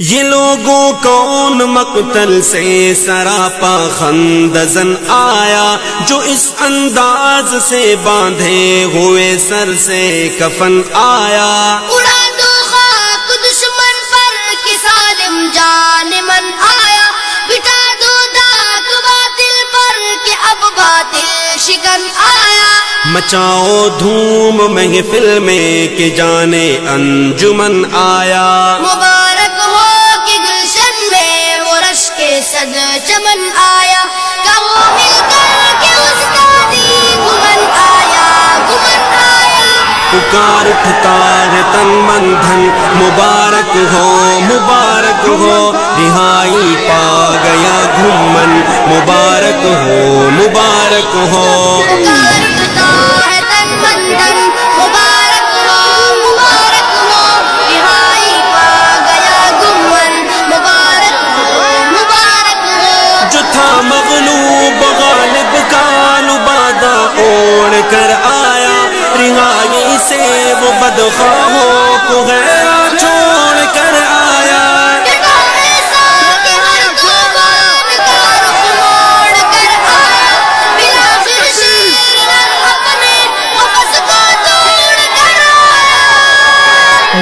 یہ لوگوں کون مقتل سے سراپا خندزن آیا، جو اس انداز سے باندھے ہوئے سر سے کفن آیا۔ اڑا دو خاک دشمن پر کہ ظالم جان من آیا، بٹا دو داغ باطل پر کہ اب باطل شکن آیا۔ مچاؤ دھوم محفل میں کہ جانے انجمن آیا۔ مبارک ہو کہ گلشن میں وہ رش کے صد چمن آیا، کہو مل کر کہ استادی گمن آیا، گمن آیا۔ پکار اٹھتا ہے تن من دھن، مبارک ہو مبارک ہو، رہائی پا گیا گھومن، مبارک ہو مبارک ہو۔ پکار اٹھتا ہے تن من دھن، مبارک ہو مبارک ہو، رہائی پا گیا گمن، مبارک ہو مبارک ہو۔ جو تھا مغلوب غالب کا لبادہ اوڑھ کر آیا، رہائی سے وہ بدخواہوں کو گیا چھوڑ کر آیا۔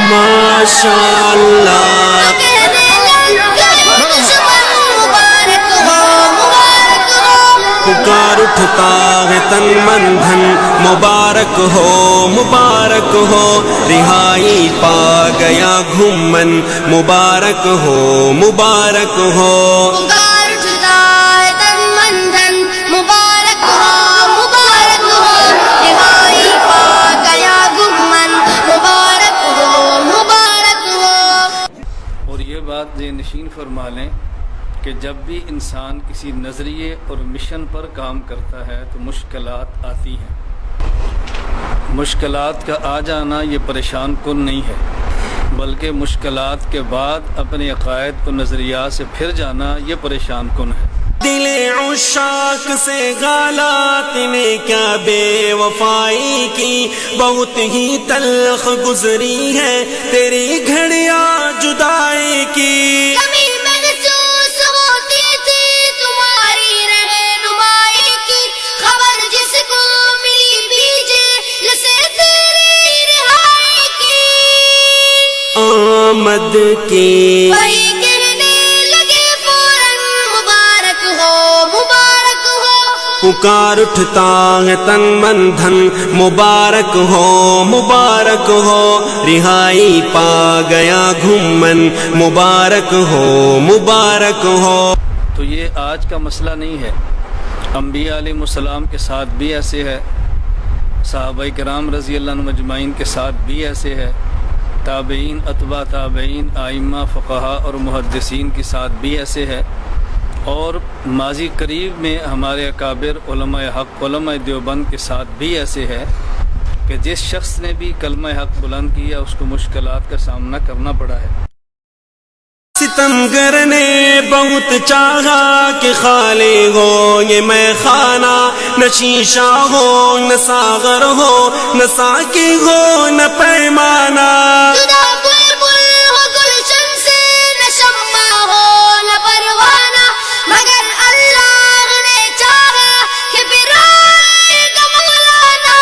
ماشاء اللہ۔ پکار اٹھتا ہے تن من دھن، مبارک ہو مبارک ہو، رہائی پا گیا گھومن، مبارک ہو مبارک ہو۔ پکار اٹھتا ہے تن من دھن، مبارک ہو مبارک ہو، رہائی پا گیا گمن، مبارک ہو مبارک ہو۔ اور یہ بات ذہن نشین فرما لیں کہ جب بھی انسان کسی نظریے اور مشن پر کام کرتا ہے تو مشکلات آتی ہیں۔ مشکلات کا آ جانا یہ پریشان کن نہیں ہے، بلکہ مشکلات کے بعد اپنے عقائد و نظریات سے پھر جانا یہ پریشان کن ہے۔ دل عشاق سے غالات نے کیا بے وفائی کی، بہت ہی تلخ گزری ہے تیری گھڑیاں جدائی کی۔ کمی محسوس ہوتی تھی تمہاری رہنمائی کی، خبر جس کو ملی بیجے سے تیری رہائی کی، آمد کی وہی کہنے لگے فوراً مبارک ہو مبارک ہو۔ پکار اٹھتا ہے تن من دھن، مبارک ہو مبارک ہو، رہائی پا گیا گھومن، مبارک ہو مبارک ہو۔ تو یہ آج کا مسئلہ نہیں ہے، انبیاء علیہ السلام کے ساتھ بھی ایسے ہے، صحابہ کرام رضی اللہ عنہم اجمعین کے ساتھ بھی ایسے ہے، تابعین اتباع تابعین ائمہ فقہاء اور محدثین کے ساتھ بھی ایسے ہے، اور ماضی قریب میں ہمارے اکابر علماء حق علماء دیوبند کے ساتھ بھی ایسے ہے کہ جس شخص نے بھی کلمہ حق بلند کیا اس کو مشکلات کا سامنا کرنا پڑا ہے۔ ستمگر نے بہت چاہا کہ خالی ہو یہ میں خانہ، نہ شیشہ ہو نہ ساغر ہو، نہ ساقی ہو نہ پیمانہ۔ جدا بلبل ہو گلشن سے، نہ شمع ہو نہ پروانہ، مگر اللہ نے چاہا کہ پھر آئے گا مولانا۔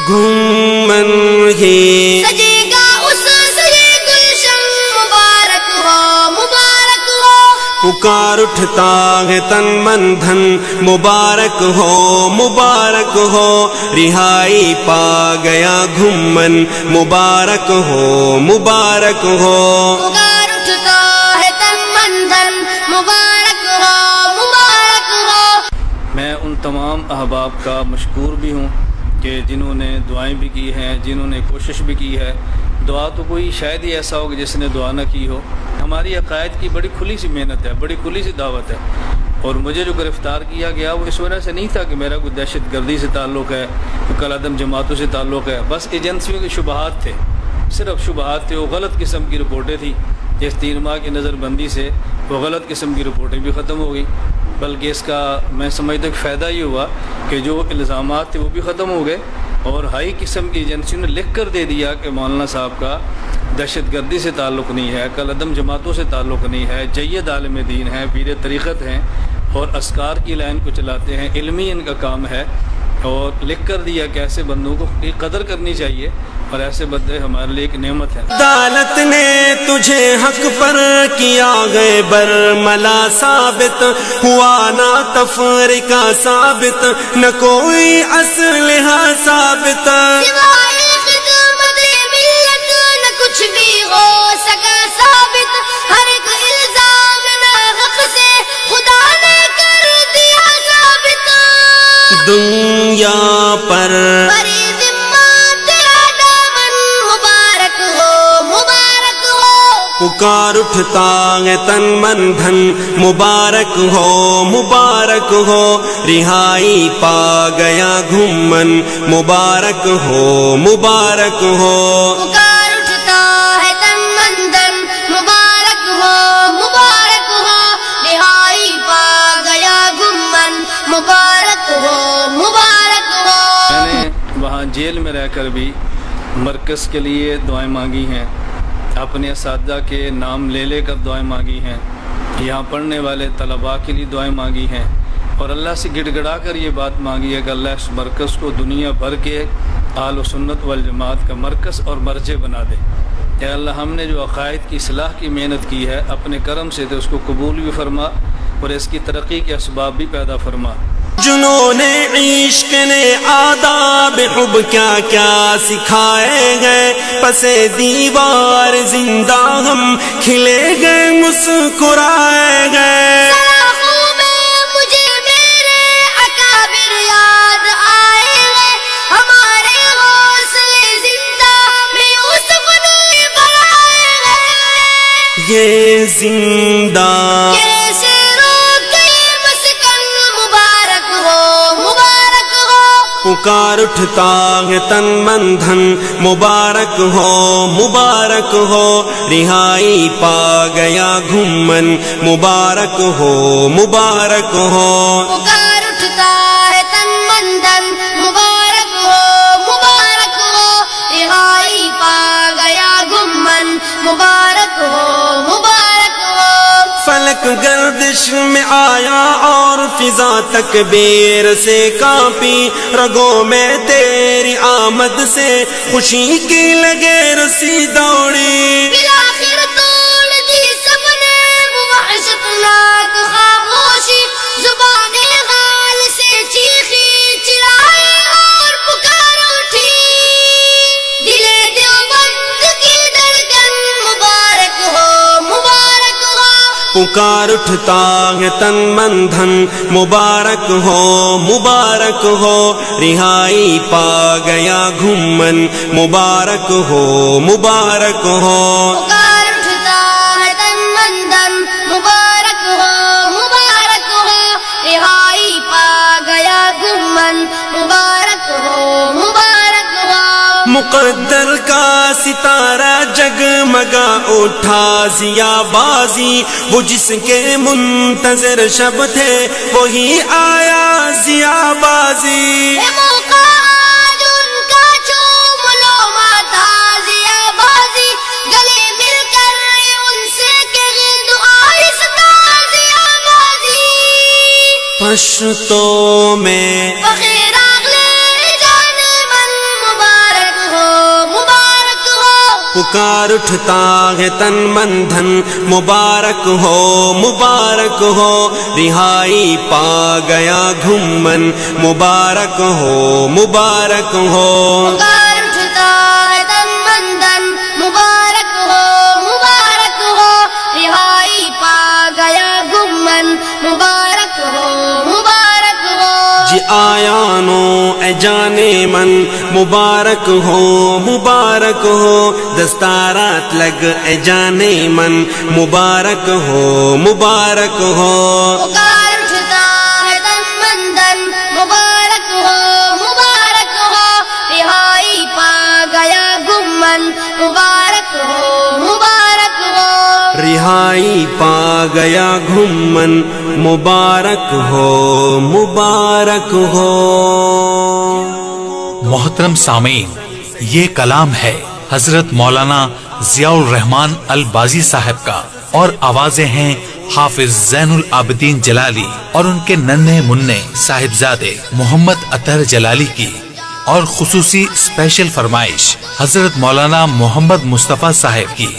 گھومن ہی سجے گا اس سے یہ گلشن، مبارک ہو مبارک ہو۔ پکار اٹھتا ہے تن من دھن، مبارک ہو مبارک ہو، رہائی پا گیا گھومن، مبارک ہو مبارک ہو۔ پکار اٹھتا ہے تن من دھن، مبارک ہو مبارک ہو۔ میں ان تمام احباب کا مشکور بھی ہوں کہ جنہوں نے دعائیں بھی کی ہیں، جنہوں نے کوشش بھی کی ہے۔ دعا تو کوئی شاید ہی ایسا ہوگا جس نے دعا نہ کی ہو۔ ہماری عقائد کی بڑی کھلی سی محنت ہے، بڑی کھلی سی دعوت ہے، اور مجھے جو گرفتار کیا گیا وہ اس وجہ سے نہیں تھا کہ میرا کوئی دہشت گردی سے تعلق ہے، کوئی کل عدم جماعتوں سے تعلق ہے، بس ایجنسیوں کے شبہات تھے، صرف شبہات تھے۔ وہ غلط قسم کی رپورٹیں تھیں، جس 3 ماہ کی نظر بندی سے وہ غلط قسم کی رپورٹیں بھی ختم ہو گئی، بلکہ اس کا میں سمجھتا ہوں کہ فائدہ یہ ہوا کہ جو الزامات تھے وہ بھی ختم ہو گئے، اور ہائی قسم کی ایجنسی نے لکھ کر دے دیا کہ مولانا صاحب کا دہشت گردی سے تعلق نہیں ہے، کل عدم جماعتوں سے تعلق نہیں ہے، جید عالم دین ہیں، پیر طریقت ہیں اور اسکار کی لائن کو چلاتے ہیں، علمی ان کا کام ہے اور لکھ کر دیا کہ ایسے بندوں کو کی قدر کرنی چاہیے اور ایسے بندے ہمارے لیے ایک نعمت ہے۔ عدالت نے تجھے حق پر کیا گئے برملا ثابت، ہوا نہ تفرقہ ثابت نہ کوئی اسلحہ ثابت، سوائے خدمت ملت نہ کچھ بھی ہو سکا ثابت، ہر ایک الزام ناحق سے خدا نے کر دیا ثابت، دنیا پر بری ذمہ تیرا دامن مبارک ہو، مبارک ہو، پکار اٹھتا ہے تن من دھن، مبارک ہو مبارک ہو، رہائی پا گیا گھمن، مبارک ہو مبارک ہو، پکار اٹھتا ہے تن من دھن، مبارک ہو، مبارک ہو، رہائی پا گیا گمن، مبارک ہو، مبارک ہو۔ میں نے وہاں جیل میں رہ کر بھی مرکز کے لیے دعائیں مانگی ہیں، اپنے اساتذہ کے نام لے لے کر دعائیں مانگی ہیں، یہاں پڑھنے والے طلباء کے لیے دعائیں مانگی ہیں اور اللہ سے گڑ گڑا کر یہ بات مانگی ہے کہ اللہ اس مرکز کو دنیا بھر کے اہل و سنت والجماعت کا مرکز اور مرجع بنا دے۔ اے اللہ ہم نے جو عقائد کی اصلاح کی محنت کی ہے اپنے کرم سے تو اس کو قبول بھی فرما اور اس کی ترقی کے اسباب بھی پیدا فرما۔ جنون عشق نے آداب حب کیا کیا سکھائے گئے، پسے دیوار زندہ ہم کھلے گئے مسکرائے گئے، سلاخوں میں مجھے میرے اکابر یاد آئے گئے، ہمارے حوصلے زندہ میں یوسف نے بڑھائے گئے، یہ زندہ کیسے روکے مسکن مبارک ہو، مبارک ہو، پکار اٹھتا ہے تن من دھن، مبارک ہو مبارک ہو، رہائی پا گیا گھمن، مبارک ہو مبارک ہو، پکار اٹھتا ہے تن من دھن، مبارک ہو، مبارک ہو، رہائی پا گیا گمن، مبارک ہو، مبارک ہو، فلک گردش میں آیا اور فضا تکبیر سے کانپی، رگوں میں تیری آمد سے خوشی کی لگے رسی دوڑی، بالآخر توڑ دی سب نے وہ وحشتناک خاموشی، زبان غال سے چیخی چلائے اور پکار اٹھی، دل دیوبند کی دھڑکن مبارک ہو، مبارک ہو، پکار اٹھتا ہے تن من دھن، مبارک ہو مبارک ہو، رہائی پا گیا گھمن، مبارک ہو مبارک ہو، پکار اٹھتا ہے تن من دھن، مبارک ہو، مبارک ہو، رہائی پا گیا گمن، مبارک ہو، مبارک ہو، مقدر کا ستارہ جگمگا اٹھا ضیا بازی، وہ جس کے منتظر شب تھے وہی آیا ضیا بازی، اے موقع آج ان کا چوم لو ماتا ضیا بازی، گلے مل کر ان سے کہ دعائستہ ضیا بازی، پشتوں میں بخیر اگلے جانے من مبارک ہو، مبارک ہو، پکار اٹھتا ہے تن من دھن، مبارک ہو مبارک ہو، رہائی پا گیا گھمن، مبارک ہو مبارک ہو، پکار اٹھتا ہے تن من دھن، مبارک ہو، مبارک ہو، رہائی پا گیا گمن، مبارک ہو، مبارک ہو، جی آیانو اے جانے من، مبارک ہو مبارک ہو، دستارات لگ اے جانے من، مبارک ہو مبارک ہو، پکار اٹھتا ہے تن من دھن، مبارک ہو، مبارک ہو، رہائی پا گیا گمن، مبارک ہو، مبارک ہو، رہائی پا گیا گھمن، مبارک ہو مبارک ہو۔ محترم سامعین، یہ کلام ہے حضرت مولانا ضیاء الرحمان البازی صاحب کا، اور آوازیں ہیں حافظ زین العابدین جلالی اور ان کے ننھے مننے صاحبزادے محمد اطہر جلالی کی، اور خصوصی اسپیشل فرمائش حضرت مولانا محمد مصطفیٰ صاحب کی۔